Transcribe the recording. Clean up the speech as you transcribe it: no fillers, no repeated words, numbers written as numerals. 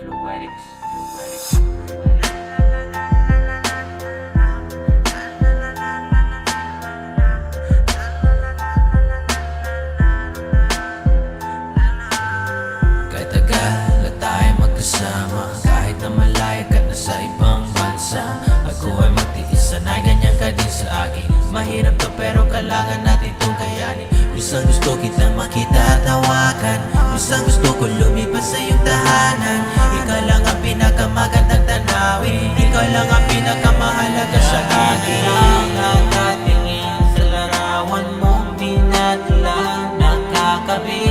Kahit tagal na tayo magkasama, kahit na malayo ka na sa ibang bansa, ako ay magtitiis, sanay ganyan ka din sa akin. Mahirap to pero kailangan natin itong kayanin. Minsan gusto kita makita at hawakan, minsan gusto ko lumipas sa iyong tahanan. Ikaw lang ang pinakamagandang tanawin, ikaw lang ang pinakamahalaga sa akin. Ang nakatingin sa larawan mong pinadala, nakakabit